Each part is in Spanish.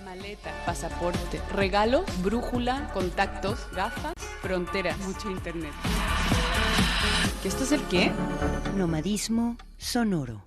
Maleta, pasaporte, regalo, brújula, contactos, gafas, frontera, mucho internet. ¿Que esto es el qué? Nomadismo sonoro.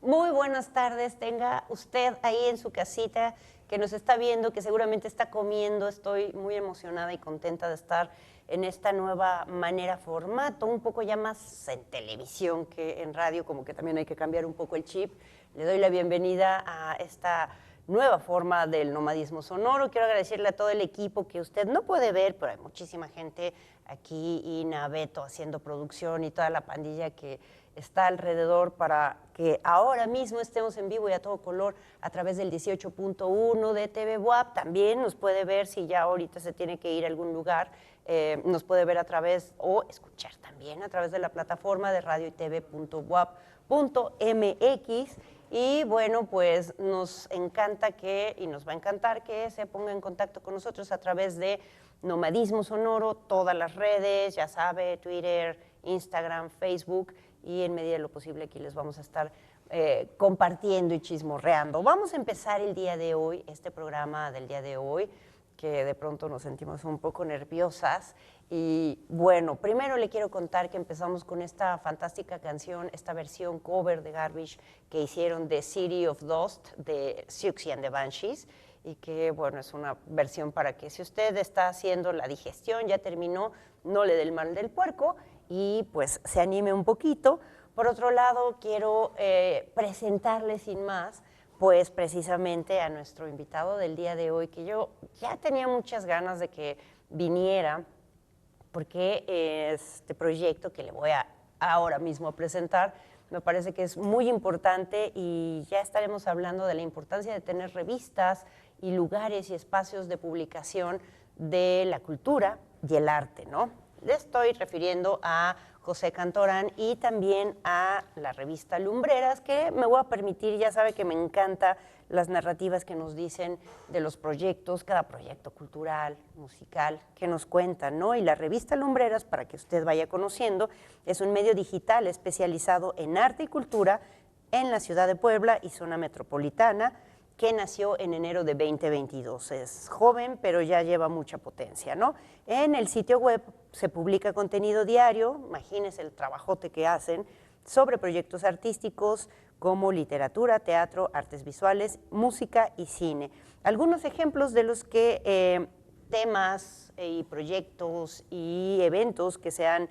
Muy buenas tardes, tenga usted ahí en su casita que nos está viendo, que seguramente está comiendo. Estoy muy emocionada y contenta de estar en esta nueva manera, formato, un poco ya más en televisión que en radio, como que también hay que cambiar un poco el chip. Le doy la bienvenida a esta nueva forma del nomadismo sonoro. Quiero agradecerle a todo el equipo que usted no puede ver, pero hay muchísima gente aquí, Ina, Beto haciendo producción y toda la pandilla que está alrededor para que ahora mismo estemos en vivo y a todo color a través del 18.1 de TV WAP. También nos puede ver si ya ahorita se tiene que ir a algún lugar, nos puede ver a través o escuchar también a través de la plataforma de radioytv.wap.mx. Y bueno, pues nos encanta y nos va a encantar que se ponga en contacto con nosotros a través de Nomadismo Sonoro, todas las redes, ya sabe, Twitter, Instagram, Facebook, y en medida de lo posible aquí les vamos a estar compartiendo y chismorreando. Vamos a empezar el día de hoy, este programa del día de hoy, que de pronto nos sentimos un poco nerviosas. Y bueno, primero le quiero contar que empezamos con esta fantástica canción, esta versión cover de Garbage que hicieron de City of Dust de Siouxsie and the Banshees, y que bueno, es una versión para que si usted está haciendo la digestión, ya terminó, no le dé el mal del puerco y pues se anime un poquito. Por otro lado, quiero presentarle sin más pues precisamente a nuestro invitado del día de hoy, que yo ya tenía muchas ganas de que viniera, porque este proyecto que le voy a ahora mismo a presentar me parece que es muy importante, y ya estaremos hablando de la importancia de tener revistas y lugares y espacios de publicación de la cultura y el arte, ¿no? Le estoy refiriendo a José Cantorán y también a la revista Lumbreras, que me voy a permitir, ya sabe que me encanta las narrativas que nos dicen de los proyectos, cada proyecto cultural, musical, que nos cuentan, ¿no? Y la revista Lumbreras, para que usted vaya conociendo, es un medio digital especializado en arte y cultura en la ciudad de Puebla y zona metropolitana, que nació en enero de 2022. Es joven, pero ya lleva mucha potencia, ¿no? En el sitio web se publica contenido diario, imagínense el trabajote que hacen, sobre proyectos artísticos como literatura, teatro, artes visuales, música y cine. Algunos ejemplos de los que temas y proyectos y eventos que se han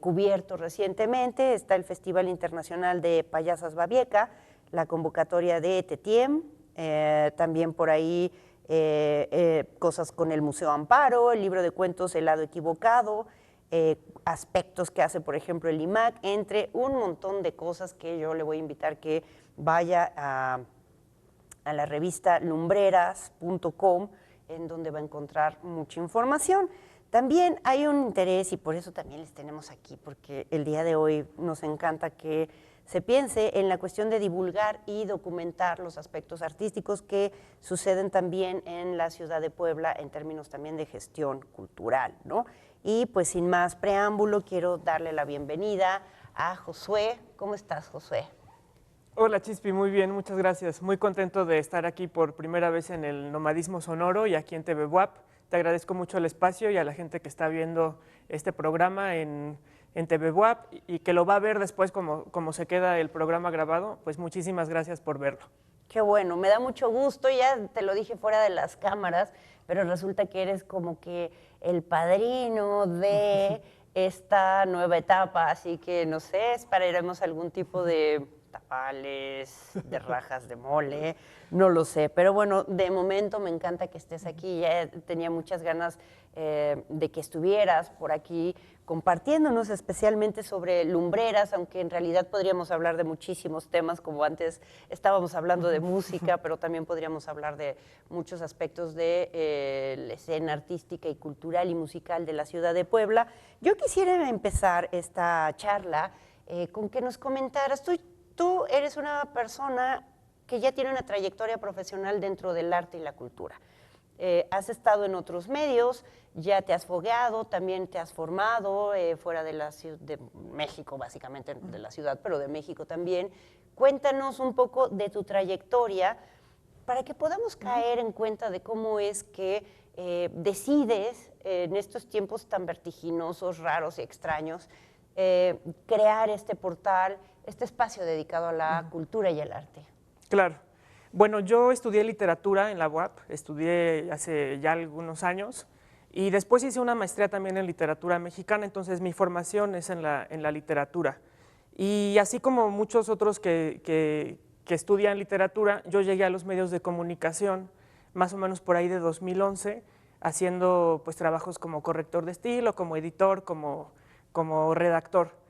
cubierto recientemente: está el Festival Internacional de Payasas Babieca, la convocatoria de Tetiem, también por ahí cosas con el Museo Amparo, el libro de cuentos El lado equivocado, aspectos que hace, por ejemplo, el IMAC, entre un montón de cosas que yo le voy a invitar que vaya a la revista lumbreras.com, en donde va a encontrar mucha información. También hay un interés, y por eso también les tenemos aquí, porque el día de hoy nos encanta que se piense en la cuestión de divulgar y documentar los aspectos artísticos que suceden también en la ciudad de Puebla en términos también de gestión cultural, ¿no? Y pues sin más preámbulo, quiero darle la bienvenida a Josué. ¿Cómo estás, Josué? Hola, Chispi, muy bien, muchas gracias. Muy contento de estar aquí por primera vez en el Nomadismo Sonoro y aquí en TV WAP. Te agradezco mucho el espacio y a la gente que está viendo este programa en TV WAP y que lo va a ver después como se queda el programa grabado. Pues muchísimas gracias por verlo. Qué bueno, me da mucho gusto, ya te lo dije fuera de las cámaras, pero resulta que eres como que el padrino de esta nueva etapa, así que no sé, esperaremos algún tipo de tamales, de rajas de mole, no lo sé, pero bueno, de momento me encanta que estés aquí. Ya tenía muchas ganas de que estuvieras por aquí compartiéndonos especialmente sobre Lumbreras, aunque en realidad podríamos hablar de muchísimos temas, como antes estábamos hablando de música, pero también podríamos hablar de muchos aspectos de la escena artística y cultural y musical de la ciudad de Puebla. Yo quisiera empezar esta charla con que nos comentaras, tú eres una persona que ya tiene una trayectoria profesional dentro del arte y la cultura. Has estado en otros medios, ya te has fogueado, también te has formado fuera de la ciudad de México, básicamente de la ciudad, pero de México también. Cuéntanos un poco de tu trayectoria para que podamos caer en cuenta de cómo es que decides en estos tiempos tan vertiginosos, raros y extraños, crear este portal, este espacio dedicado a la cultura y el arte. Claro. Bueno, yo estudié literatura en la UAP, estudié hace ya algunos años y después hice una maestría también en literatura mexicana, entonces mi formación es en la literatura. Y así como muchos otros que estudian literatura, yo llegué a los medios de comunicación más o menos por ahí de 2011, haciendo pues trabajos como corrector de estilo, como editor, como redactor.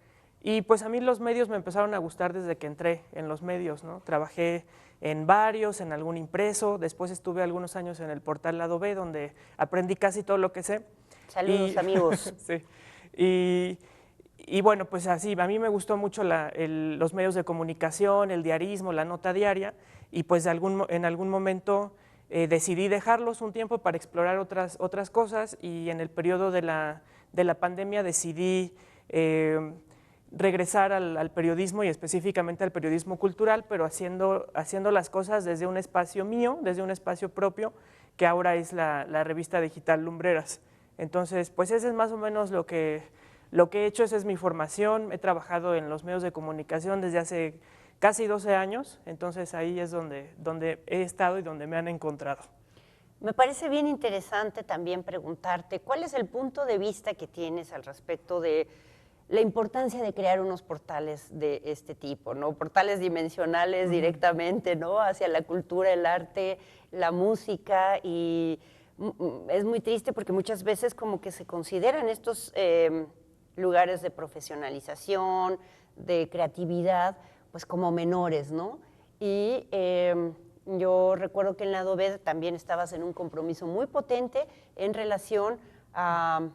Y pues a mí los medios me empezaron a gustar desde que entré en los medios, ¿no? Trabajé en varios, en algún impreso, después estuve algunos años en el portal Lado B, donde aprendí casi todo lo que sé. Saludos, amigos. Sí. Y bueno, pues así, a mí me gustó mucho los medios de comunicación, el diarismo, la nota diaria, y pues en algún momento decidí dejarlos un tiempo para explorar otras cosas, y en el periodo de la pandemia decidí regresar al periodismo, y específicamente al periodismo cultural, pero haciendo las cosas desde un espacio mío, desde un espacio propio, que ahora es la revista digital Lumbreras. Entonces, pues ese es más o menos lo que he hecho, esa es mi formación. He trabajado en los medios de comunicación desde hace casi 12 años, entonces ahí es donde he estado y donde me han encontrado. Me parece bien interesante también preguntarte, ¿cuál es el punto de vista que tienes al respecto de la importancia de crear unos portales de este tipo, ¿no? Portales dimensionales directamente, ¿no? Hacia la cultura, el arte, la música, y es muy triste porque muchas veces como que se consideran estos lugares de profesionalización, de creatividad, pues como menores, ¿no? Y yo recuerdo que en Lado B también estabas en un compromiso muy potente en relación a,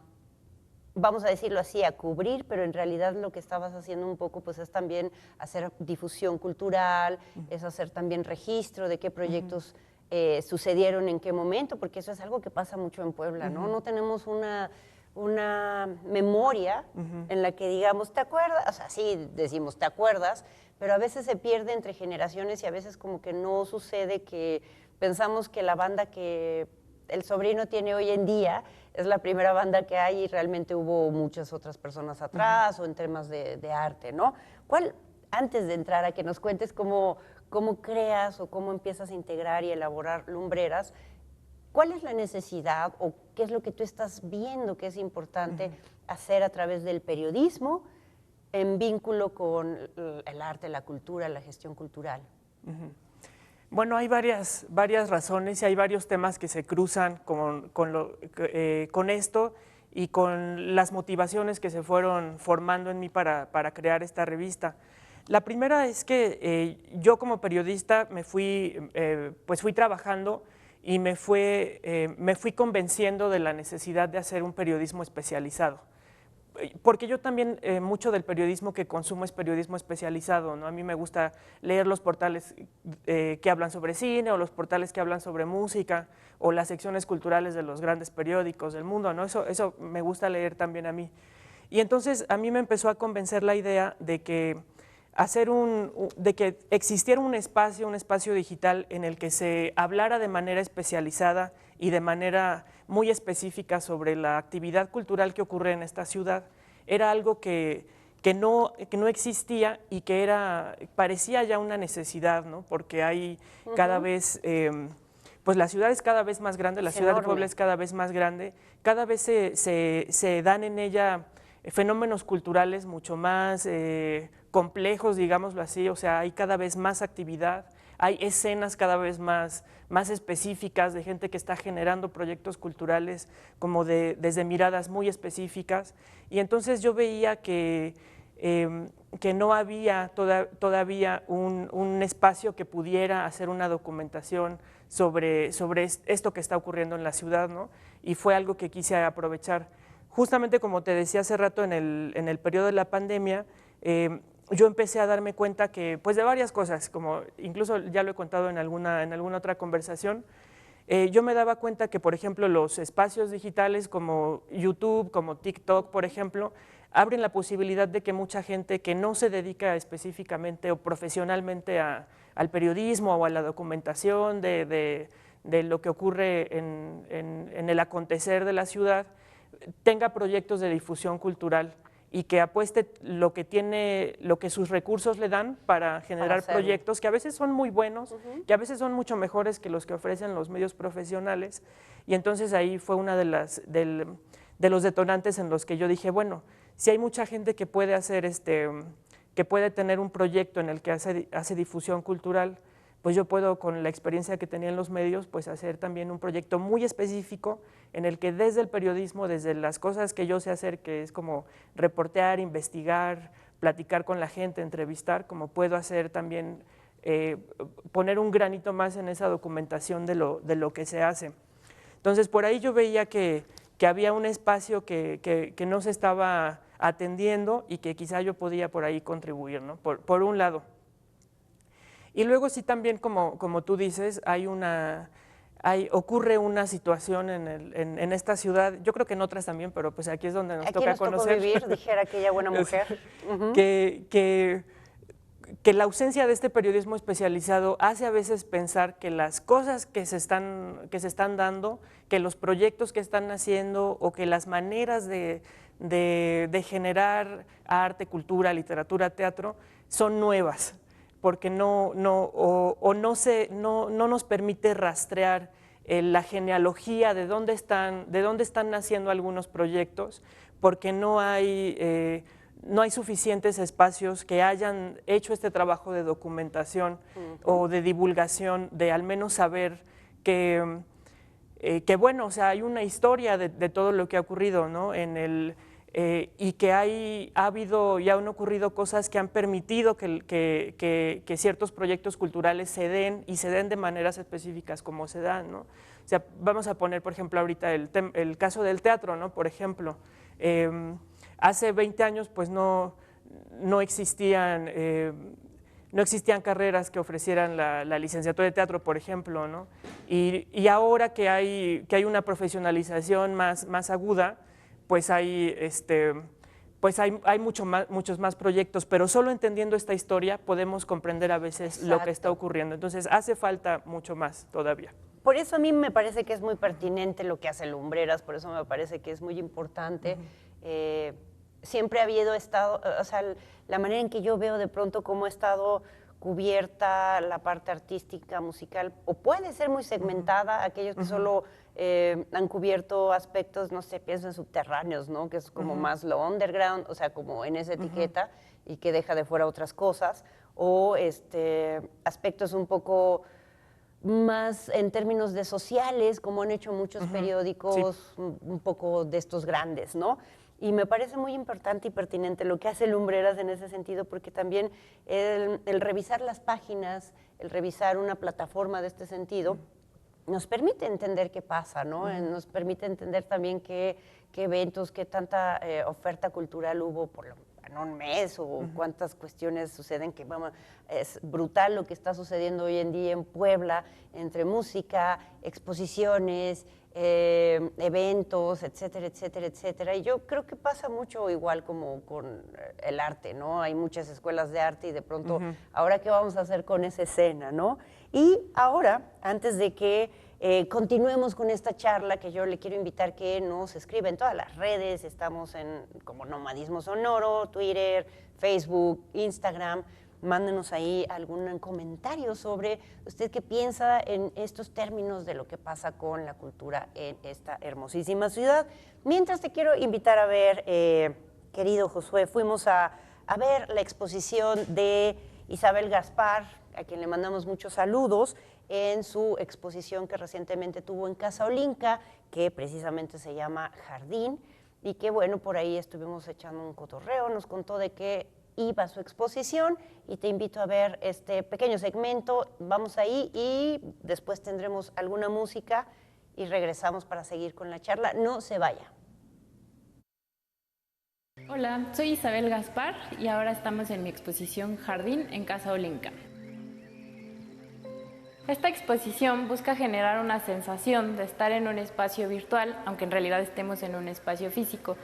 vamos a decirlo así, a cubrir, pero en realidad lo que estabas haciendo un poco pues es también hacer difusión cultural, es hacer también registro de qué proyectos sucedieron en qué momento, porque eso es algo que pasa mucho en Puebla, ¿no? No tenemos una memoria en la que digamos, ¿te acuerdas? O sea, sí decimos, ¿te acuerdas? Pero a veces se pierde entre generaciones y a veces como que no sucede, que pensamos que la banda que el sobrino tiene hoy en día es la primera banda que hay y realmente hubo muchas otras personas atrás o en temas de arte, ¿no? Antes de entrar a que nos cuentes cómo creas o cómo empiezas a integrar y elaborar Lumbreras, ¿cuál es la necesidad o qué es lo que tú estás viendo que es importante hacer a través del periodismo en vínculo con el arte, la cultura, la gestión cultural? Bueno, hay varias razones y hay varios temas que se cruzan con esto y con las motivaciones que se fueron formando en mí para crear esta revista. La primera es que yo como periodista fui trabajando y me fui convenciendo de la necesidad de hacer un periodismo especializado. Porque yo también, mucho del periodismo que consumo es periodismo especializado, ¿no? A mí me gusta leer los portales que hablan sobre cine, o los portales que hablan sobre música, o las secciones culturales de los grandes periódicos del mundo, ¿no? Eso me gusta leer también a mí. Y entonces a mí me empezó a convencer la idea de que existiera un espacio digital en el que se hablara de manera especializada y de manera muy específica sobre la actividad cultural que ocurre en esta ciudad. Era algo que no existía y que parecía ya una necesidad, ¿no? Porque hay cada vez, pues la ciudad es cada vez más grande, la ciudad de Puebla es cada vez más grande, cada vez se dan en ella fenómenos culturales mucho más complejos, digámoslo así, o sea, hay cada vez más actividad, hay escenas cada vez más específicas de gente que está generando proyectos culturales como desde miradas muy específicas, y entonces yo veía que no había todavía un espacio que pudiera hacer una documentación sobre esto que está ocurriendo en la ciudad, ¿no? Y fue algo que quise aprovechar. Justamente como te decía hace rato, en el periodo de la pandemia, yo empecé a darme cuenta que, pues de varias cosas, como incluso ya lo he contado en alguna otra conversación, yo me daba cuenta que, por ejemplo, los espacios digitales como YouTube, como TikTok, por ejemplo, abren la posibilidad de que mucha gente que no se dedica específicamente o profesionalmente al periodismo o a la documentación de lo que ocurre en el acontecer de la ciudad, tenga proyectos de difusión cultural y que apueste lo que sus recursos le dan para generar proyectos que a veces son muy buenos, que a veces son mucho mejores que los que ofrecen los medios profesionales. Y entonces ahí fue una de los detonantes en los que yo dije, bueno, si hay mucha gente que puede hacer que puede tener un proyecto en el que hace difusión cultural, pues yo puedo, con la experiencia que tenía en los medios, pues hacer también un proyecto muy específico en el que desde el periodismo, desde las cosas que yo sé hacer, que es como reportear, investigar, platicar con la gente, entrevistar, como puedo hacer también, poner un granito más en esa documentación de lo que se hace. Entonces, por ahí yo veía que había un espacio que no se estaba atendiendo y que quizá yo podía por ahí contribuir, ¿no? Por un lado. Y luego sí también, como tú dices, ocurre una situación en esta ciudad, yo creo que en otras también, pero pues aquí es donde nos toca conocer. Aquí nos tocó vivir, dijera aquella buena mujer. Que la ausencia de este periodismo especializado hace a veces pensar que las cosas que se están dando, que los proyectos que están haciendo o que las maneras de generar arte, cultura, literatura, teatro son nuevas, porque no nos permite rastrear la genealogía de dónde están naciendo algunos proyectos, porque no hay suficientes espacios que hayan hecho este trabajo de documentación o de divulgación, de al menos saber que bueno, o sea, hay una historia de todo lo que ha ocurrido, ¿no? Y que ha habido y han ocurrido cosas que han permitido que ciertos proyectos culturales se den y se den de maneras específicas como se dan, ¿no? O sea, vamos a poner, por ejemplo, ahorita el caso del teatro, ¿no? Por ejemplo, hace 20 años pues no existían carreras que ofrecieran la licenciatura de teatro, por ejemplo, ¿no? Y ahora que hay una profesionalización más aguda, pues hay muchos más proyectos, pero solo entendiendo esta historia podemos comprender a veces lo que está ocurriendo. Entonces hace falta mucho más todavía. Por eso a mí me parece que es muy pertinente lo que hace Lumbreras, por eso me parece que es muy importante. Siempre ha habido estado, o sea, la manera en que yo veo de pronto cómo ha estado cubierta la parte artística, musical, o puede ser muy segmentada, aquellos que solo han cubierto aspectos, no sé, pienso en subterráneos, ¿no? Que es como más lo underground, o sea, como en esa etiqueta, y que deja de fuera otras cosas, o aspectos un poco más en términos de sociales, como han hecho muchos periódicos, sí, un poco de estos grandes, ¿no? Y me parece muy importante y pertinente lo que hace Lumbreras en ese sentido, porque también el revisar las páginas, el revisar una plataforma de este sentido, nos permite entender qué pasa, ¿no? Nos permite entender también qué eventos, qué tanta oferta cultural hubo en un mes, o cuántas cuestiones suceden, que vamos, es brutal lo que está sucediendo hoy en día en Puebla, entre música, exposiciones, eventos, etcétera, etcétera, etcétera. Y yo creo que pasa mucho igual como con el arte, ¿no? Hay muchas escuelas de arte y de pronto, ¿ahora qué vamos a hacer con esa escena, no? Y ahora, antes de que continuemos con esta charla, que yo le quiero invitar que nos escriba en todas las redes, estamos como Nomadismo Sonoro, Twitter, Facebook, Instagram. Mándenos ahí algún comentario sobre usted qué piensa en estos términos de lo que pasa con la cultura en esta hermosísima ciudad. Mientras te quiero invitar a ver, querido Josué, fuimos a ver la exposición de Isabel Gaspar, a quien le mandamos muchos saludos, en su exposición que recientemente tuvo en Casa Olinka, que precisamente se llama Jardín, y que bueno, por ahí estuvimos echando un cotorreo, nos contó de qué iba a su exposición, y te invito a ver este pequeño segmento. Vamos ahí y después tendremos alguna música y regresamos para seguir con la charla. No se vaya. Hola, soy Isabel Gaspar y ahora estamos en mi exposición Jardín en Casa Olinka. Esta exposición busca generar una sensación de estar en un espacio virtual, aunque en realidad estemos en un espacio físico.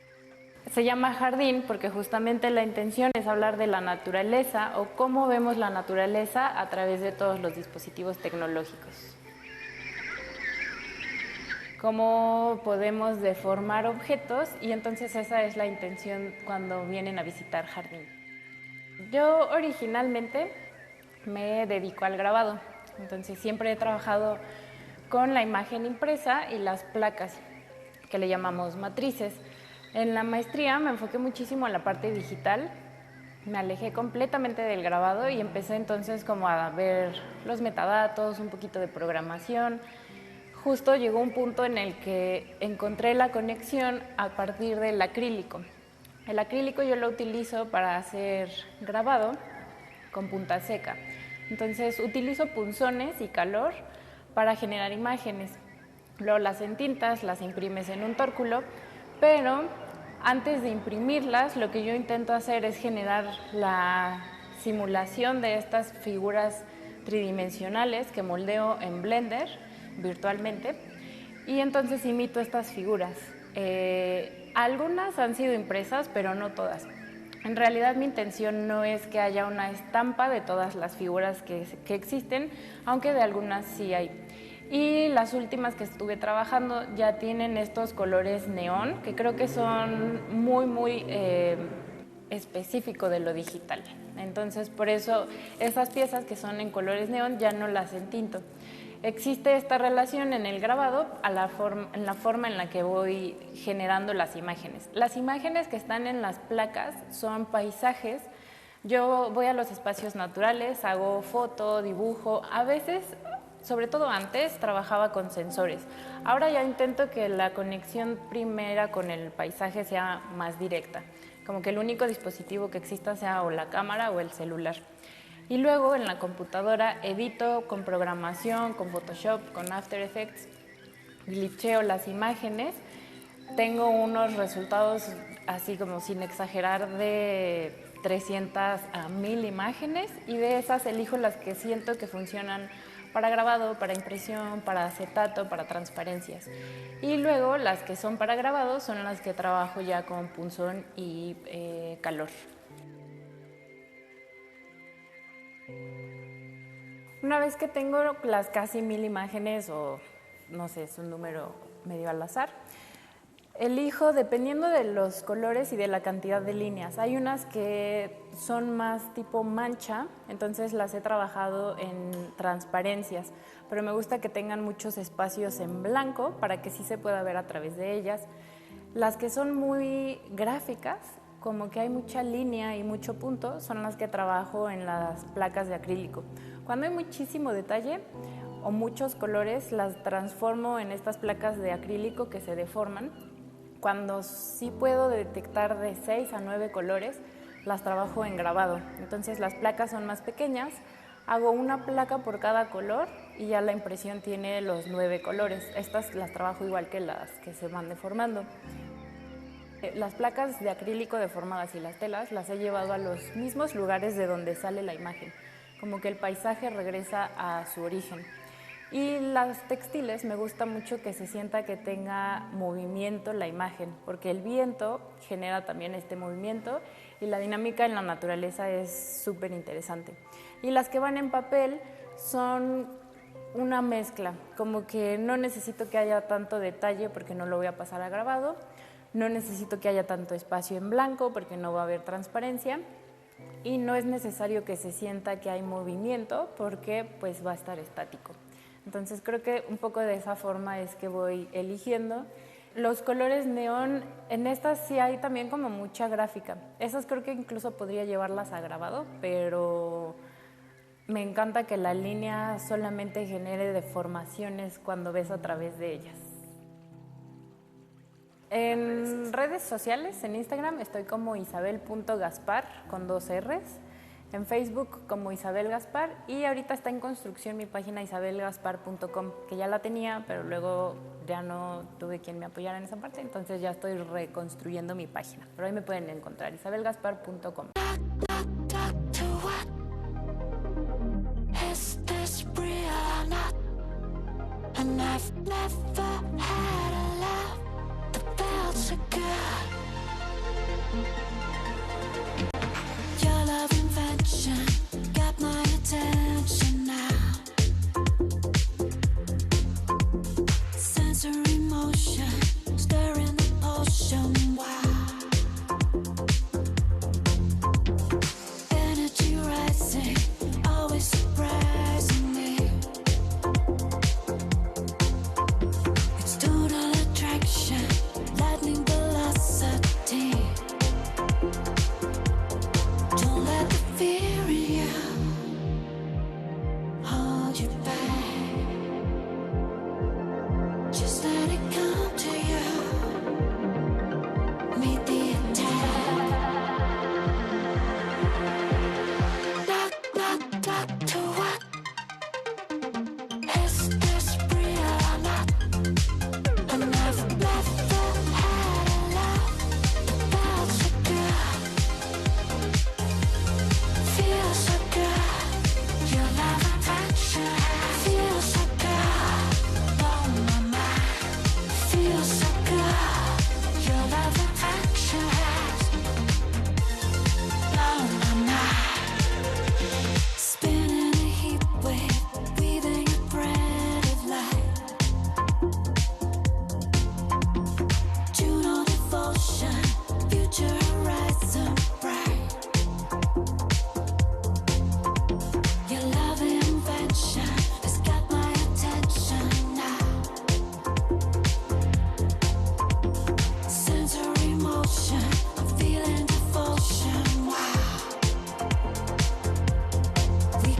Se llama Jardín porque justamente la intención es hablar de la naturaleza o cómo vemos la naturaleza a través de todos los dispositivos tecnológicos. Cómo podemos deformar objetos, y entonces esa es la intención cuando vienen a visitar Jardín. Yo originalmente me dedico al grabado, entonces siempre he trabajado con la imagen impresa y las placas, que le llamamos matrices. En la maestría me enfoqué muchísimo en la parte digital, me alejé completamente del grabado y empecé entonces como a ver los metadatos, un poquito de programación. Justo llegó un punto en el que encontré la conexión a partir del acrílico. El acrílico yo lo utilizo para hacer grabado con punta seca. Entonces utilizo punzones y calor para generar imágenes. Luego las entintas, las imprimes en un tórculo, pero antes de imprimirlas lo que yo intento hacer es generar la simulación de estas figuras tridimensionales que moldeo en Blender virtualmente y entonces imito estas figuras. Algunas han sido impresas, pero no todas. En realidad mi intención no es que haya una estampa de todas las figuras que existen, aunque de algunas sí hay. Y las últimas que estuve trabajando ya tienen estos colores neón, que creo que son muy específico de lo digital. Entonces, por eso esas piezas que son en colores neón ya no las entinto. Existe esta relación en el grabado en la forma en la que voy generando las imágenes. Las imágenes que están en las placas son paisajes. Yo voy a los espacios naturales, hago foto, dibujo. A veces, sobre todo antes, trabajaba con sensores. Ahora ya intento que la conexión primera con el paisaje sea más directa. Como que el único dispositivo que exista sea o la cámara o el celular. Y luego en la computadora edito con programación, con Photoshop, con After Effects, glitcheo las imágenes. Tengo unos resultados, así como sin exagerar, de 300 a 1000 imágenes y de esas elijo las que siento que funcionan para grabado, para impresión, para acetato, para transparencias. Y luego las que son para grabado son las que trabajo ya con punzón y calor. Una vez que tengo las casi 1000 imágenes, o no sé, es un número medio al azar, elijo dependiendo de los colores y de la cantidad de líneas. Hay unas que son más tipo mancha, entonces las he trabajado en transparencias, pero me gusta que tengan muchos espacios en blanco para que sí se pueda ver a través de ellas. Las que son muy gráficas, como que hay mucha línea y mucho punto, son las que trabajo en las placas de acrílico. Cuando hay muchísimo detalle o muchos colores, las transformo en estas placas de acrílico que se deforman. Cuando sí puedo detectar de 6 a 9 colores, las trabajo en grabado. Entonces las placas son más pequeñas, hago una placa por cada color y ya la impresión tiene los 9 colores. Estas las trabajo igual que las que se van deformando. Las placas de acrílico deformadas y las telas las he llevado a los mismos lugares de donde sale la imagen, como que el paisaje regresa a su origen. Y las textiles me gusta mucho que se sienta que tenga movimiento la imagen, porque el viento genera también este movimiento y la dinámica en la naturaleza es súper interesante. Y las que van en papel son una mezcla, como que no necesito que haya tanto detalle porque no lo voy a pasar a grabado, no necesito que haya tanto espacio en blanco porque no va a haber transparencia y no es necesario que se sienta que hay movimiento porque pues va a estar estático. Entonces creo que un poco de esa forma es que voy eligiendo. Los colores neón, en estas sí hay también como mucha gráfica. Esas creo que incluso podría llevarlas a grabado, pero me encanta que la línea solamente genere deformaciones cuando ves a través de ellas. En redes sociales, en Instagram, estoy como isabel.gaspar con 2 R's. En Facebook como Isabel Gaspar y ahorita está en construcción mi página isabelgaspar.com, que ya la tenía, pero luego ya no tuve quien me apoyara en esa parte, entonces ya estoy reconstruyendo mi página. Pero ahí me pueden encontrar, isabelgaspar.com. Got my attention now. Sensory motion, stirring the potion. Wow. Energy rising, always surprising me. It's total attraction, lightning velocity.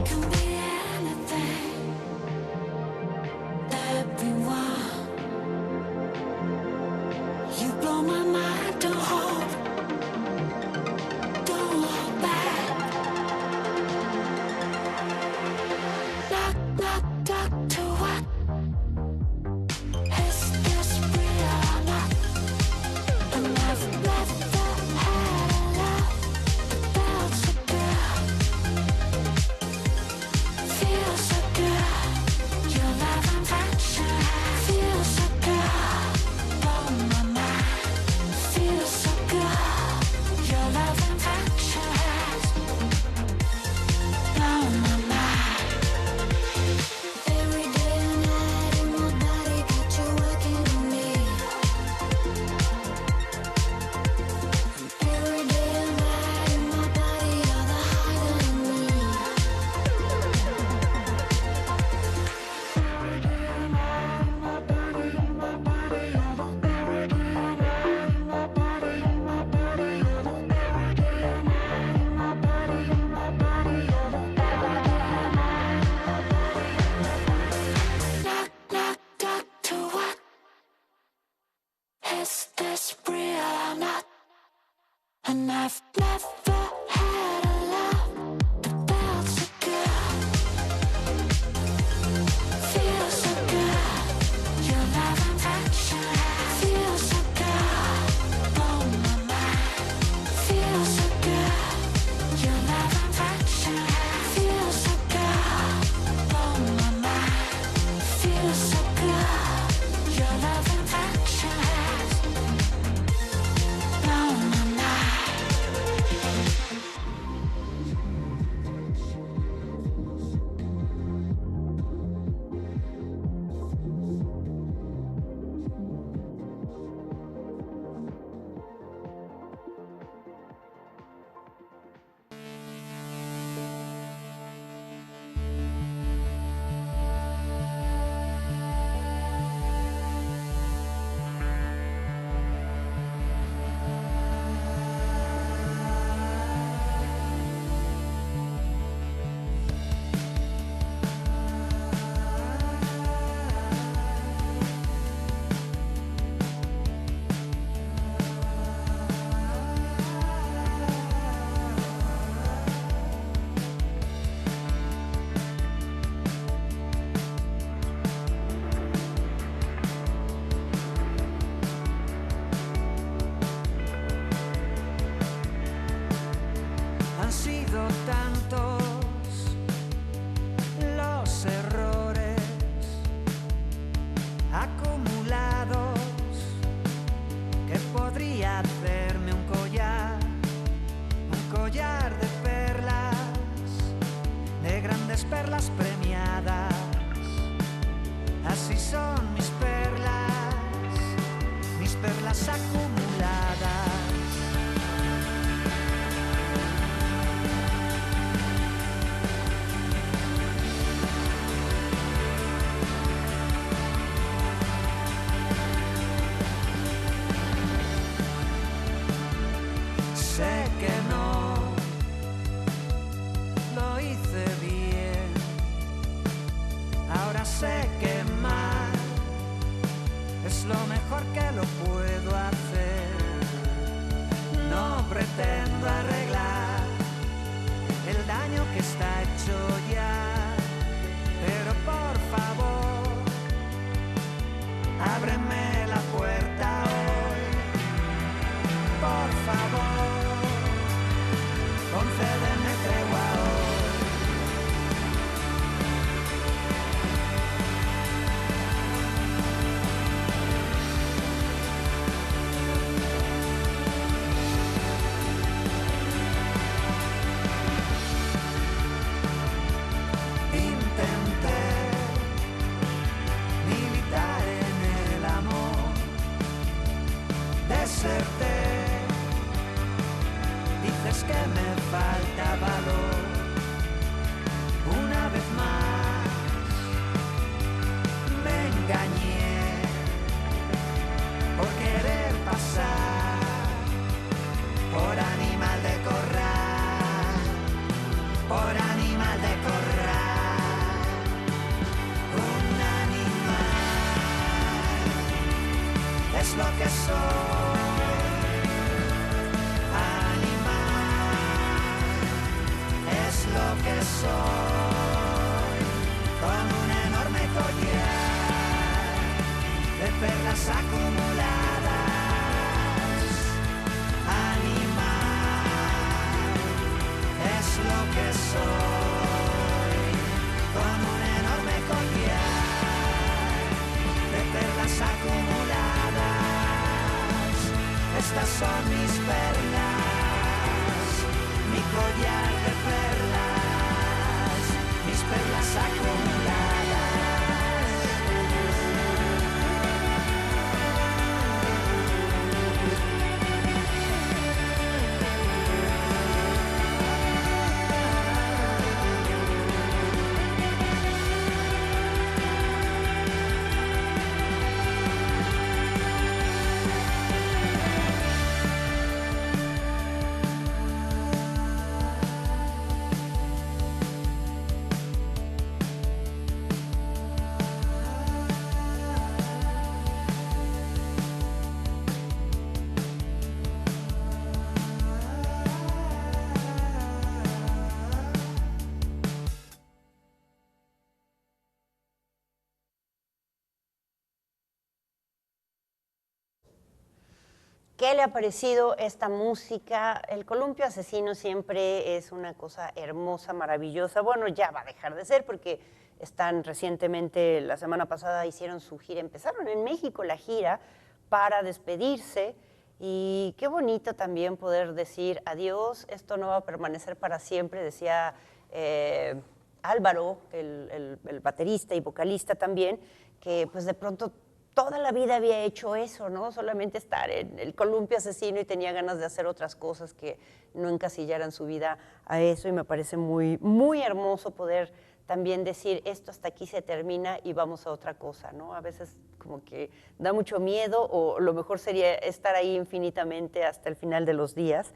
can be anything. Everyone, you blow my mind. Don't hold back. Not to what? Is this real or not? And I've never had a love that felt so good. Feels so good. Your love and affection feels so good. Blow my mind. Feels so good. Your love and affection blow my mind. Every day and night in my body, got you working on me. Every day and night in my body, you're the high that I need. Every day and night in my body, you're the every day and night in my body, you're the every day and night in my body, you're the Not to what? Is this real or not? And I've never had a love that felt so good. Feels so good. Your love and affection feels so good. Blow my mind. Feels so good. Your love and affection feels so good. Blow my mind. Feels so good. Your love and affection blow my mind. Han sido tantos los errores acumulados que podría hacerme un collar de perlas, de grandes perlas premiadas. Así son mis perlas acumuladas. Sé que no lo hice bien, ahora sé que mal es lo mejor que lo puedo hacer. No pretendo arreglar el daño que está hecho ya, pero por favor, ábreme la puerta hoy, por favor, concédeme tregua hoy. que soy, con un enorme collar de perlas acumuladas. Animal es lo que soy, con un enorme collar de perlas acumuladas. Estas son mis perlas, mi collar de perlas, mis perlas acumuladas. ¿Qué le ha parecido esta música? El Columpio Asesino siempre es una cosa hermosa, maravillosa. Bueno, ya va a dejar de ser porque están recientemente, la semana pasada hicieron su gira, empezaron en México la gira para despedirse y qué bonito también poder decir adiós, esto no va a permanecer para siempre, decía Álvaro, el baterista y vocalista también, que pues de pronto toda la vida había hecho eso, ¿no? Solamente estar en el Columpio Asesino y tenía ganas de hacer otras cosas que no encasillaran su vida a eso y me parece muy, muy hermoso poder también decir esto hasta aquí se termina y vamos a otra cosa, ¿no? A veces como que da mucho miedo o lo mejor sería estar ahí infinitamente hasta el final de los días.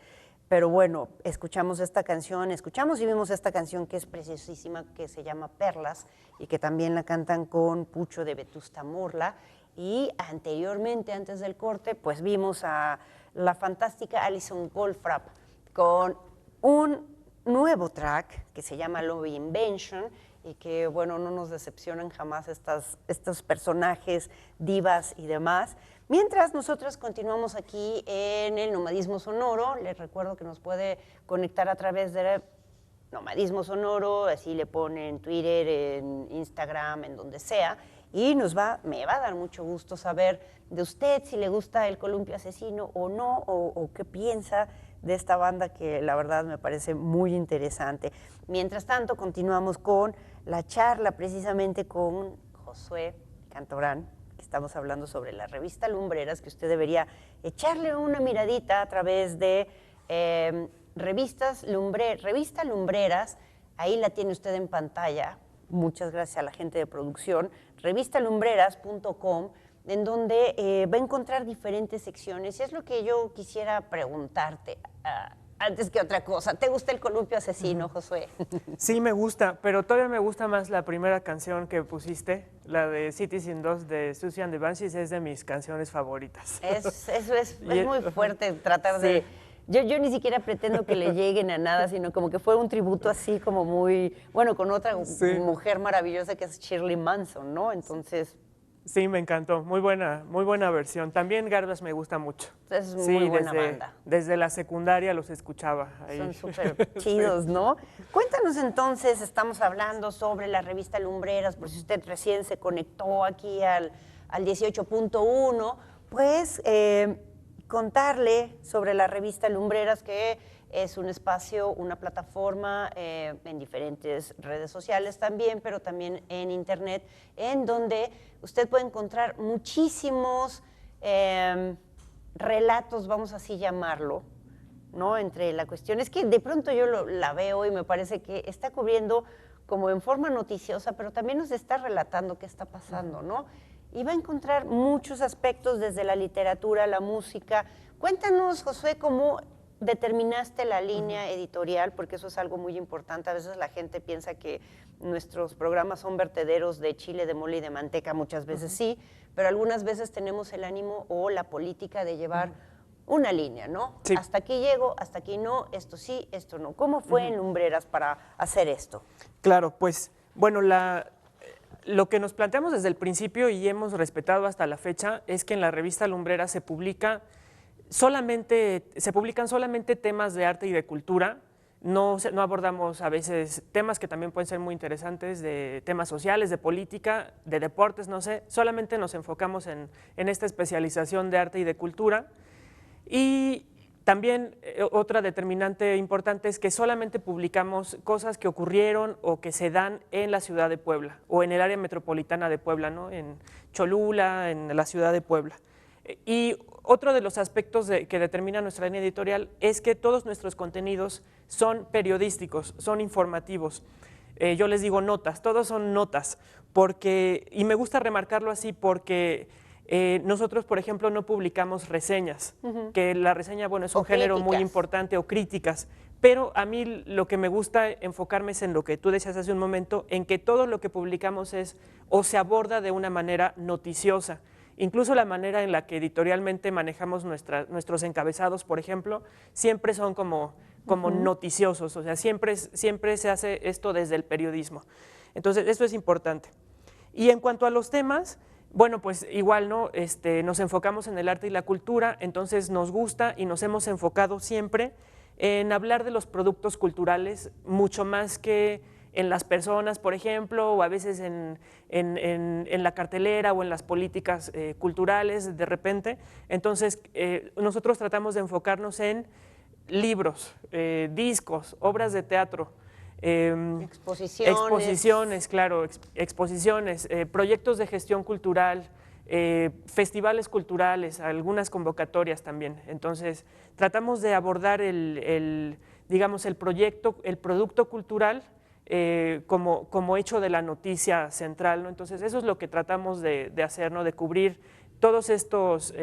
Pero bueno, escuchamos esta canción, escuchamos y vimos esta canción que es preciosísima, que se llama Perlas y que también la cantan con Pucho de Vetusta Morla. Y anteriormente, antes del corte, pues vimos a la fantástica Alison Goldfrapp con un nuevo track que se llama Love Invention y que, bueno, no nos decepcionan jamás estos personajes, divas y demás. Mientras nosotros continuamos aquí en el Nomadismo Sonoro, les recuerdo que nos puede conectar a través de Nomadismo Sonoro, así le pone en Twitter, en Instagram, en donde sea, y me va a dar mucho gusto saber de usted si le gusta el Columpio Asesino o no, o qué piensa de esta banda que la verdad me parece muy interesante. Mientras tanto, continuamos con la charla precisamente con Josué Cantorán, que estamos hablando sobre la revista Lumbreras, que usted debería echarle una miradita a través de Revista Lumbreras, ahí la tiene usted en pantalla. Muchas gracias a la gente de producción, revistalumbreras.com, en donde va a encontrar diferentes secciones. Y es lo que yo quisiera preguntarte, antes que otra cosa. ¿Te gusta el Columpio Asesino, Josué? Sí, me gusta, pero todavía me gusta más la primera canción que pusiste, la de Cities in Dust de Susie and the Banshees, es de mis canciones favoritas. Es muy fuerte tratar de... Yo ni siquiera pretendo que le lleguen a nada, sino como que fue un tributo así como muy, bueno, con otra mujer maravillosa que es Shirley Manson, ¿no? Entonces... Sí, me encantó, muy buena versión. También Garbage me gusta mucho. Es muy buena banda. Desde la secundaria los escuchaba. Ahí. Son súper chidos, ¿no? Cuéntanos entonces, estamos hablando sobre la revista Lumbreras, por si usted recién se conectó aquí al 18.1, pues... contarle sobre la revista Lumbreras, que es un espacio, una plataforma en diferentes redes sociales también, pero también en internet, en donde usted puede encontrar muchísimos relatos, vamos así llamarlo, ¿no? Entre la cuestión, es que de pronto yo la veo y me parece que está cubriendo como en forma noticiosa, pero también nos está relatando qué está pasando, ¿no? Y va a encontrar muchos aspectos desde la literatura, la música. Cuéntanos, Josué, cómo determinaste la línea editorial, porque eso es algo muy importante. A veces la gente piensa que nuestros programas son vertederos de chile, de mole y de manteca, muchas veces sí, pero algunas veces tenemos el ánimo o la política de llevar una línea, ¿no? Sí. Hasta aquí llego, hasta aquí no, esto sí, esto no. ¿Cómo fue en Lumbreras para hacer esto? Claro, pues, bueno, lo que nos planteamos desde el principio y hemos respetado hasta la fecha es que en la revista Lumbreras se publican solamente temas de arte y de cultura. No abordamos a veces temas que también pueden ser muy interesantes, de temas sociales, de política, de deportes, no sé. Solamente nos enfocamos en esta especialización de arte y de cultura. Y también otra determinante importante es que solamente publicamos cosas que ocurrieron o que se dan en la ciudad de Puebla o en el área metropolitana de Puebla, ¿no? En Cholula, en la ciudad de Puebla. Y otro de los aspectos que determina nuestra línea editorial es que todos nuestros contenidos son periodísticos, son informativos. Yo les digo notas, todos son notas, y me gusta remarcarlo así porque nosotros, por ejemplo, no publicamos reseñas, que la reseña, bueno, es un género muy importante, o críticas, pero a mí lo que me gusta enfocarme es en lo que tú decías hace un momento, en que todo lo que publicamos es o se aborda de una manera noticiosa. Incluso la manera en la que editorialmente manejamos nuestros encabezados, por ejemplo, siempre son como noticiosos, o sea, siempre se hace esto desde el periodismo. Entonces, esto es importante. Y en cuanto a los temas, bueno, pues igual, ¿no? Nos enfocamos en el arte y la cultura, entonces nos gusta y nos hemos enfocado siempre en hablar de los productos culturales, mucho más que en las personas, por ejemplo, o a veces en la cartelera o en las políticas culturales de repente. Entonces, nosotros tratamos de enfocarnos en libros, discos, obras de teatro, exposiciones, claro, exposiciones, proyectos de gestión cultural, festivales culturales, algunas convocatorias también. Entonces, tratamos de abordar digamos, el producto cultural como hecho de la noticia central, ¿no? Entonces, eso es lo que tratamos de hacer, ¿no? De cubrir todos estos,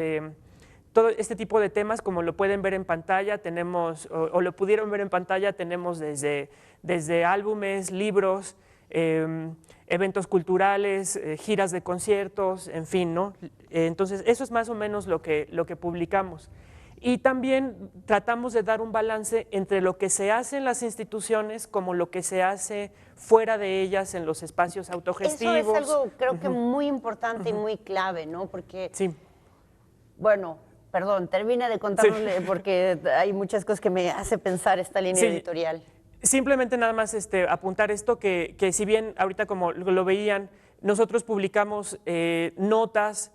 todo este tipo de temas, como lo pueden ver en pantalla, tenemos, o lo pudieron ver en pantalla, tenemos desde álbumes, libros, eventos culturales, giras de conciertos, en fin, ¿no? Entonces, eso es más o menos lo que publicamos. Y también tratamos de dar un balance entre lo que se hace en las instituciones como lo que se hace fuera de ellas en los espacios autogestivos. Eso es algo, creo que muy importante y muy clave, ¿no? Porque, sí. Bueno, perdón, termina de contárnosle, porque hay muchas cosas que me hace pensar esta línea editorial. Simplemente nada más apuntar esto, que si bien ahorita como lo veían, nosotros publicamos notas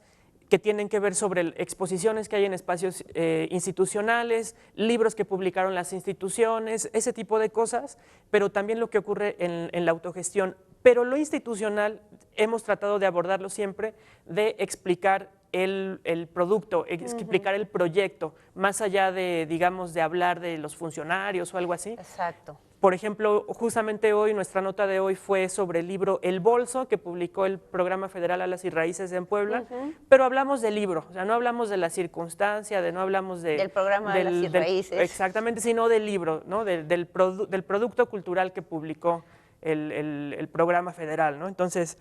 que tienen que ver sobre exposiciones que hay en espacios institucionales, libros que publicaron las instituciones, ese tipo de cosas, pero también lo que ocurre en la autogestión. Pero lo institucional hemos tratado de abordarlo siempre, de explicar el producto, explicar el proyecto, más allá de, digamos, de hablar de los funcionarios o algo así. Exacto. Por ejemplo, justamente hoy, nuestra nota de hoy fue sobre el libro El Bolso, que publicó el Programa Federal Alas y Raíces en Puebla, pero hablamos del libro, o sea, no hablamos de la circunstancia, no hablamos del programa Alas y Raíces. Exactamente, sino del libro, ¿no? del producto cultural que publicó el Programa Federal, ¿no? Entonces,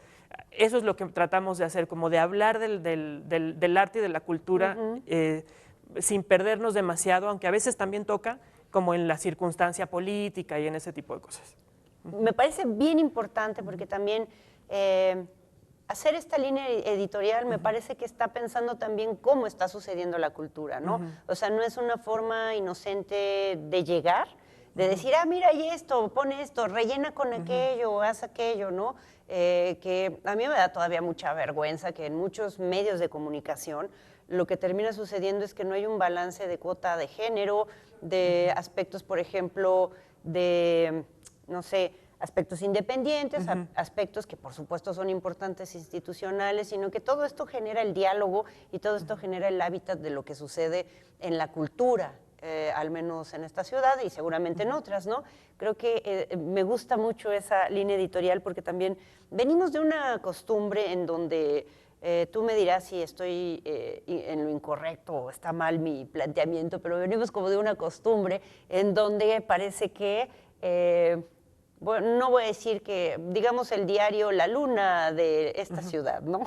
eso es lo que tratamos de hacer, como de hablar del arte y de la cultura sin perdernos demasiado, aunque a veces también toca, como en la circunstancia política y en ese tipo de cosas. Me parece bien importante porque también hacer esta línea editorial me parece que está pensando también cómo está sucediendo la cultura, ¿no? O sea, no es una forma inocente de llegar, de decir, ah, mira, y esto, pone esto, rellena con aquello, haz aquello, ¿no? Que a mí me da todavía mucha vergüenza que en muchos medios de comunicación lo que termina sucediendo es que no hay un balance de cuota de género, de aspectos, por ejemplo, de, no sé, aspectos independientes, aspectos que por supuesto son importantes institucionales, sino que todo esto genera el diálogo y todo esto genera el hábitat de lo que sucede en la cultura, al menos en esta ciudad y seguramente en otras, ¿no? Creo que me gusta mucho esa línea editorial porque también venimos de una costumbre en donde tú me dirás si estoy en lo incorrecto o está mal mi planteamiento, pero venimos como de una costumbre en donde parece que bueno, no voy a decir que, digamos, el diario La Luna de esta ciudad, ¿no?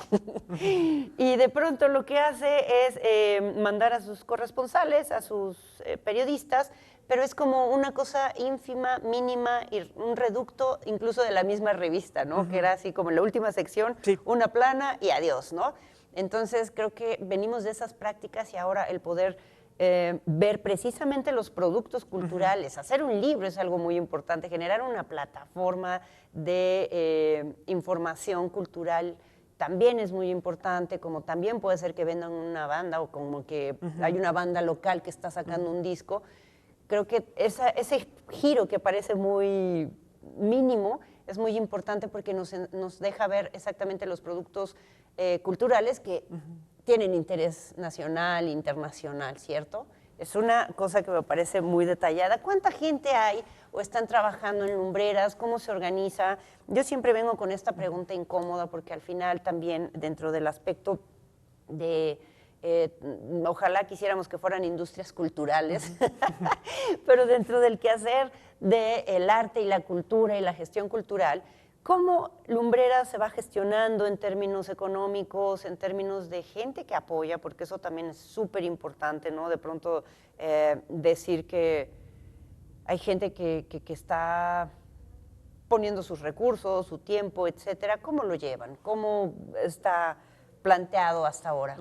Y de pronto lo que hace es mandar a sus corresponsales, a sus periodistas, pero es como una cosa ínfima, mínima, y un reducto incluso de la misma revista, ¿no? Que era así como en la última sección, Sí. una plana y adiós, ¿no? Entonces creo que venimos de esas prácticas y ahora el poder ver precisamente los productos culturales, hacer un libro es algo muy importante, generar una plataforma de información cultural también es muy importante, como también puede ser que vendan una banda o como que hay una banda local que está sacando un disco. Creo que ese giro que parece muy mínimo es muy importante porque nos deja ver exactamente los productos culturales que tienen interés nacional, internacional, ¿cierto? Es una cosa que me parece muy detallada. ¿Cuánta gente hay o están trabajando en lumbreras? ¿Cómo se organiza? Yo siempre vengo con esta pregunta incómoda porque al final también dentro del aspecto de ojalá quisiéramos que fueran industrias culturales, pero dentro del quehacer del arte y la cultura y la gestión cultural, ¿cómo Lumbreras se va gestionando en términos económicos, en términos de gente que apoya? Porque eso también es súper importante, ¿no? De pronto decir que hay gente que está poniendo sus recursos, su tiempo, etcétera. ¿Cómo lo llevan? ¿Cómo está planteado hasta ahora?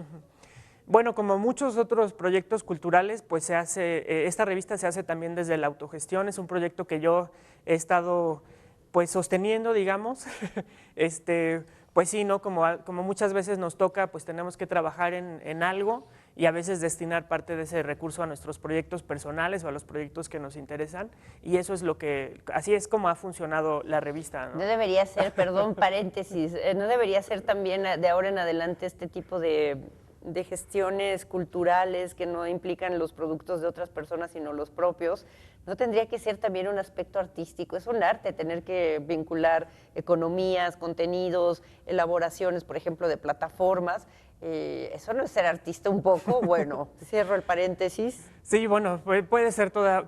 Bueno, como muchos otros proyectos culturales, pues se hace, esta revista se hace también desde la autogestión, es un proyecto que yo he estado pues sosteniendo, digamos, pues sí, ¿no? Como muchas veces nos toca, pues tenemos que trabajar en algo y a veces destinar parte de ese recurso a nuestros proyectos personales o a los proyectos que nos interesan, y eso es así es como ha funcionado la revista, ¿no? No debería ser, perdón, paréntesis, no debería ser también de ahora en adelante este tipo de gestiones culturales que no implican los productos de otras personas sino los propios, ¿no tendría que ser también un aspecto artístico? Es un arte tener que vincular economías, contenidos, elaboraciones, por ejemplo, de plataformas. ¿Eso no es ser artista un poco? Bueno, cierro el paréntesis. Sí, bueno, puede ser toda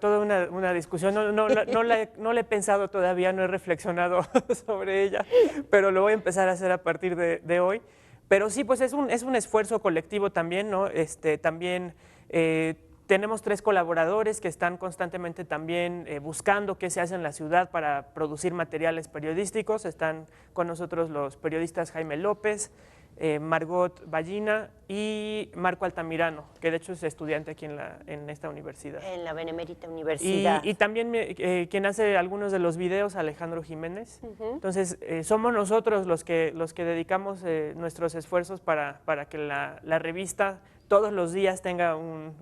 una discusión. No la he pensado todavía, no he reflexionado sobre ella, pero lo voy a empezar a hacer a partir de hoy. Pero sí, pues es un esfuerzo colectivo también, ¿no? También tenemos 3 colaboradores que están constantemente también buscando qué se hace en la ciudad para producir materiales periodísticos. Están con nosotros los periodistas Jaime López, Margot Ballina y Marco Altamirano, que de hecho es estudiante aquí en esta universidad. En la Benemérita Universidad. Y también quien hace algunos de los videos, Alejandro Jiménez. Entonces, somos nosotros los que dedicamos nuestros esfuerzos para que la revista todos los días tenga un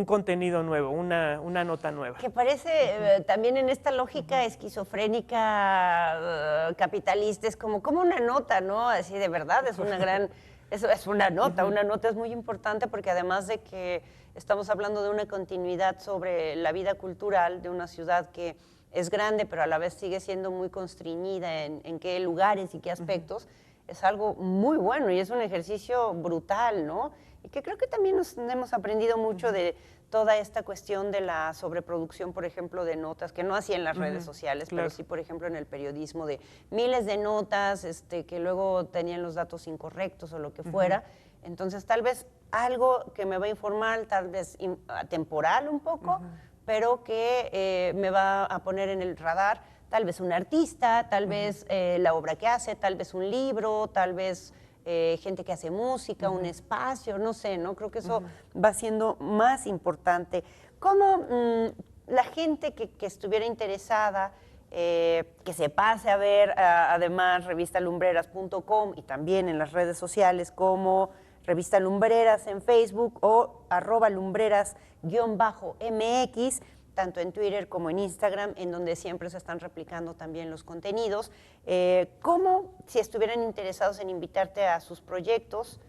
contenido nuevo, una nota nueva. Que parece también en esta lógica esquizofrénica capitalista, es como una nota, ¿no? Así de verdad, es una gran... Es una nota es muy importante porque además de que estamos hablando de una continuidad sobre la vida cultural de una ciudad que es grande, pero a la vez sigue siendo muy constreñida en qué lugares y qué aspectos, es algo muy bueno y es un ejercicio brutal, ¿no? Y que creo que también nos hemos aprendido mucho de toda esta cuestión de la sobreproducción, por ejemplo, de notas, que no así en las redes sociales, claro. pero sí, por ejemplo, en el periodismo, de miles de notas que luego tenían los datos incorrectos o lo que fuera. Entonces, tal vez algo que me va a informar, tal vez atemporal un poco, pero que me va a poner en el radar, tal vez un artista, tal vez la obra que hace, tal vez un libro, tal vez... gente que hace música, un espacio, no sé, ¿no? Creo que eso va siendo más importante. ¿Cómo la gente que estuviera interesada, que se pase a ver, además, revistalumbreras.com y también en las redes sociales como Revista Lumbreras en Facebook o @lumbreras_MX, tanto en Twitter como en Instagram, en donde siempre se están replicando también los contenidos. ¿Cómo, si estuvieran interesados en invitarte a sus proyectos,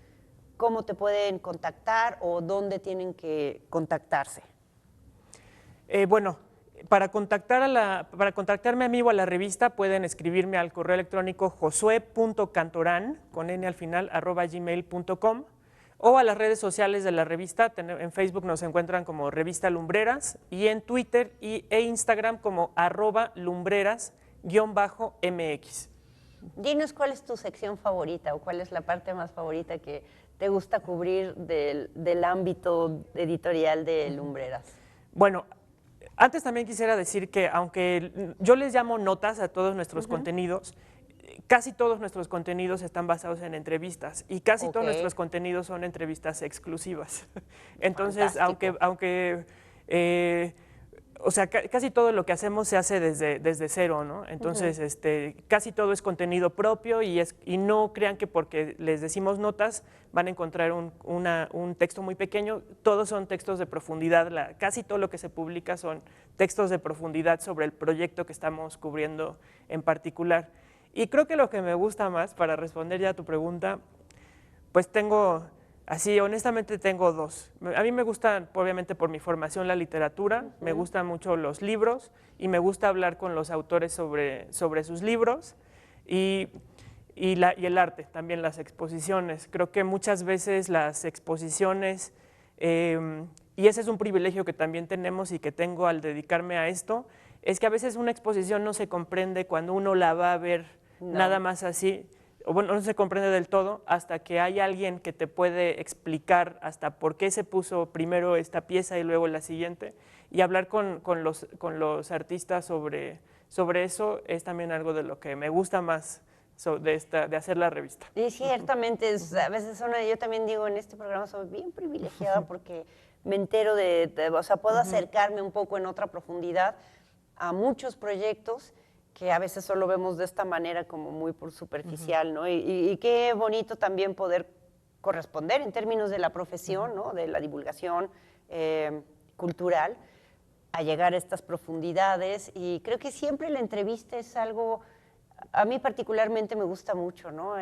cómo te pueden contactar o dónde tienen que contactarse? Bueno, para contactarme a mí o a la revista pueden escribirme al correo electrónico josue.cantoran, con n al final, @gmail.com, o a las redes sociales de la revista. En Facebook nos encuentran como Revista Lumbreras y en Twitter e Instagram como @lumbreras_mx. Dinos cuál es tu sección favorita o cuál es la parte más favorita que te gusta cubrir del ámbito editorial de Lumbreras. Bueno, antes también quisiera decir que aunque yo les llamo notas a todos nuestros contenidos, casi todos nuestros contenidos están basados en entrevistas y casi todos nuestros contenidos son entrevistas exclusivas. Entonces, aunque o sea, casi todo lo que hacemos se hace desde cero, ¿no? Entonces, casi todo es contenido propio y no crean que porque les decimos notas van a encontrar un texto muy pequeño. Todos son textos de profundidad. Casi todo lo que se publica son textos de profundidad sobre el proyecto que estamos cubriendo en particular. Y creo que lo que me gusta más, para responder ya a tu pregunta, pues honestamente tengo dos. A mí me gusta, obviamente por mi formación, la literatura, me gustan mucho los libros y me gusta hablar con los autores sobre sus libros y el arte, también las exposiciones. Creo que muchas veces las exposiciones, y ese es un privilegio que también tenemos y que tengo al dedicarme a esto, es que a veces una exposición no se comprende cuando uno la va a ver nada más así. O bueno, no se comprende del todo hasta que hay alguien que te puede explicar hasta por qué se puso primero esta pieza y luego la siguiente, y hablar con los artistas sobre eso es también algo de lo que me gusta más de hacer la revista. Y ciertamente, a veces yo también digo, en este programa soy bien privilegiada porque me entero o sea, puedo acercarme un poco en otra profundidad a muchos proyectos que a veces solo vemos de esta manera como muy por superficial, ¿no? Y qué bonito también poder corresponder en términos de la profesión, ¿no? De la divulgación cultural, a llegar a estas profundidades. Y creo que siempre la entrevista es algo, a mí particularmente me gusta mucho, ¿no?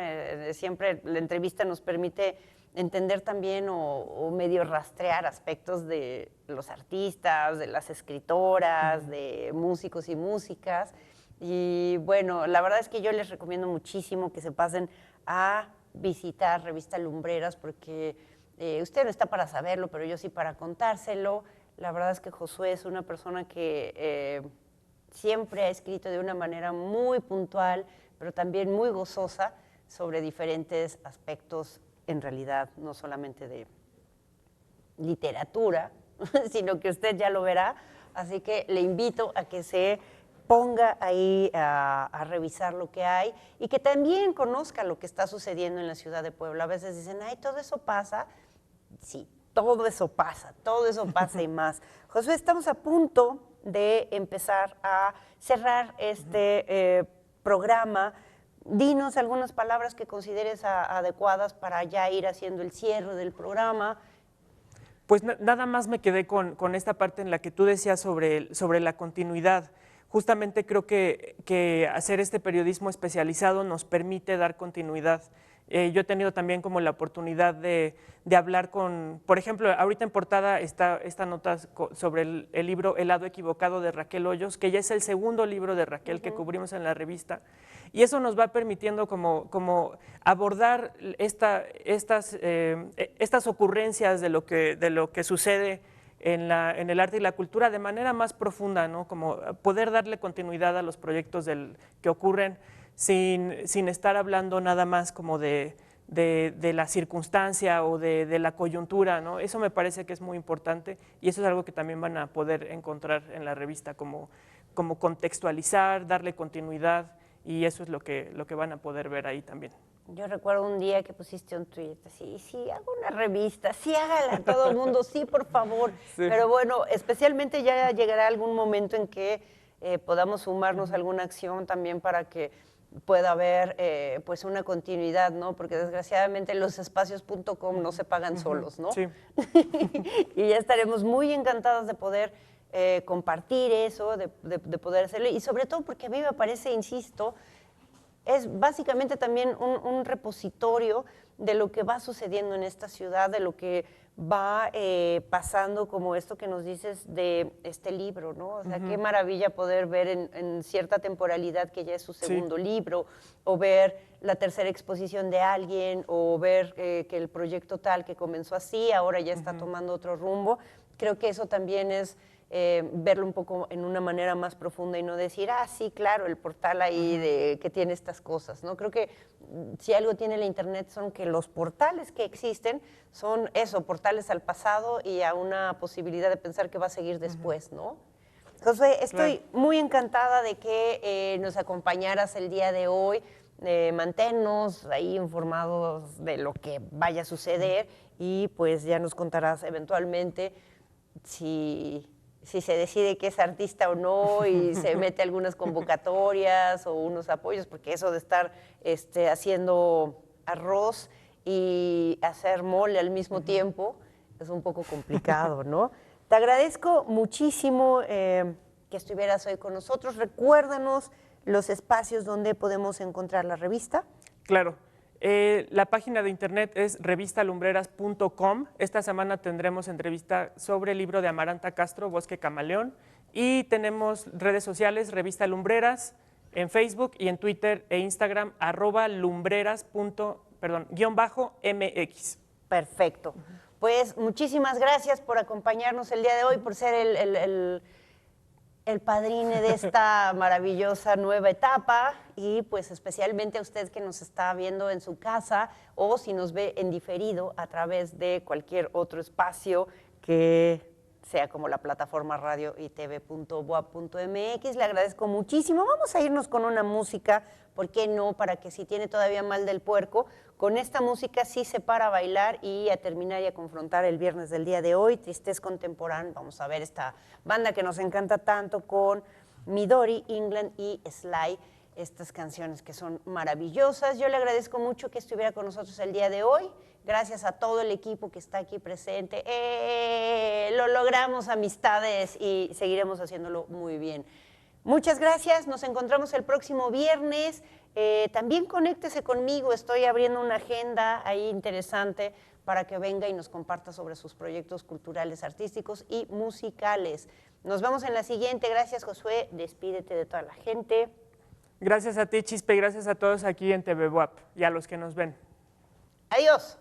Siempre la entrevista nos permite entender también o medio rastrear aspectos de los artistas, de las escritoras, de músicos y músicas. Y bueno, la verdad es que yo les recomiendo muchísimo que se pasen a visitar Revista Lumbreras porque usted no está para saberlo, pero yo sí para contárselo. La verdad es que Josué es una persona que siempre ha escrito de una manera muy puntual, pero también muy gozosa sobre diferentes aspectos, en realidad, no solamente de literatura, sino que usted ya lo verá. Así que le invito a que se ponga ahí a revisar lo que hay y que también conozca lo que está sucediendo en la ciudad de Puebla. A veces dicen, ay, ¿todo eso pasa? Sí, todo eso pasa y más. Josué, estamos a punto de empezar a cerrar este programa. Dinos algunas palabras que consideres adecuadas para ya ir haciendo el cierre del programa. Pues nada más me quedé con esta parte en la que tú decías sobre la continuidad. Justamente creo que hacer este periodismo especializado nos permite dar continuidad. Yo he tenido también como la oportunidad de hablar por ejemplo, ahorita en portada está esta nota sobre el libro El lado equivocado de Raquel Hoyos, que ya es el segundo libro de Raquel que cubrimos en la revista, y eso nos va permitiendo como abordar estas ocurrencias de lo que sucede en el arte y la cultura de manera más profunda, ¿no? Como poder darle continuidad a los proyectos que ocurren sin estar hablando nada más como de la circunstancia o de la coyuntura, ¿no? Eso me parece que es muy importante y eso es algo que también van a poder encontrar en la revista, como contextualizar, darle continuidad, y eso es lo que van a poder ver ahí también. Yo recuerdo un día que pusiste un tweet así, sí, hago una revista, sí, hágala todo el mundo, sí, por favor. Sí. Pero bueno, especialmente ya llegará algún momento en que podamos sumarnos a alguna acción también para que pueda haber pues una continuidad, ¿no? Porque desgraciadamente los espacios.com no se pagan solos, ¿no? Sí. Y ya estaremos muy encantadas de poder compartir eso, de poder hacerlo, y sobre todo porque a mí me parece, insisto, es básicamente también un repositorio de lo que va sucediendo en esta ciudad, de lo que va pasando como esto que nos dices de este libro, ¿no? O sea, qué maravilla poder ver en cierta temporalidad que ya es su segundo libro, o ver la tercera exposición de alguien, o ver que el proyecto tal que comenzó así, ahora ya está tomando otro rumbo. Creo que eso también es verlo un poco en una manera más profunda y no decir, sí, claro, el portal ahí que tiene estas cosas, ¿no? Creo que si algo tiene la Internet son que los portales que existen son eso, portales al pasado y a una posibilidad de pensar que va a seguir después, ¿no? Josué, estoy muy encantada de que nos acompañaras el día de hoy. Manténnos ahí informados de lo que vaya a suceder y pues ya nos contarás eventualmente si se decide que es artista o no y se mete algunas convocatorias o unos apoyos, porque eso de estar haciendo arroz y hacer mole al mismo tiempo es un poco complicado, ¿no? Te agradezco muchísimo que estuvieras hoy con nosotros. Recuérdanos los espacios donde podemos encontrar la revista. Claro. La página de internet es revistalumbreras.com. Esta semana tendremos entrevista sobre el libro de Amaranta Castro, Bosque Camaleón. Y tenemos redes sociales, Revista Lumbreras, en Facebook y en Twitter e Instagram, @lumbreras_mx. Perfecto. Pues muchísimas gracias por acompañarnos el día de hoy, por ser el padrino de esta maravillosa nueva etapa y pues especialmente a usted que nos está viendo en su casa o si nos ve en diferido a través de cualquier otro espacio que sea como la plataforma radioitv.boa.mx. Le agradezco muchísimo. Vamos a irnos con una música, ¿por qué no? Para que si tiene todavía mal del puerco, con esta música sí se para a bailar y a terminar y a confrontar el viernes del día de hoy, Tristez Contemporánea. Vamos a ver esta banda que nos encanta tanto con Midori, England y Sly, estas canciones que son maravillosas. Yo le agradezco mucho que estuviera con nosotros el día de hoy. Gracias a todo el equipo que está aquí presente. Lo logramos, amistades, y seguiremos haciéndolo muy bien. Muchas gracias, nos encontramos el próximo viernes. También conéctese conmigo, estoy abriendo una agenda ahí interesante para que venga y nos comparta sobre sus proyectos culturales, artísticos y musicales. Nos vemos en la siguiente. Gracias, Josué. Despídete de toda la gente. Gracias a ti, Chispe, y gracias a todos aquí en TV Boap y a los que nos ven. Adiós.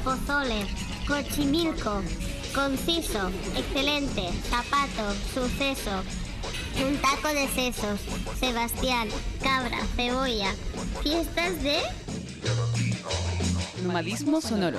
pozole, cochimilco, conciso, excelente, zapato, suceso, un taco de sesos, Sebastián, cabra, cebolla, fiestas de... Nomadismo sonoro.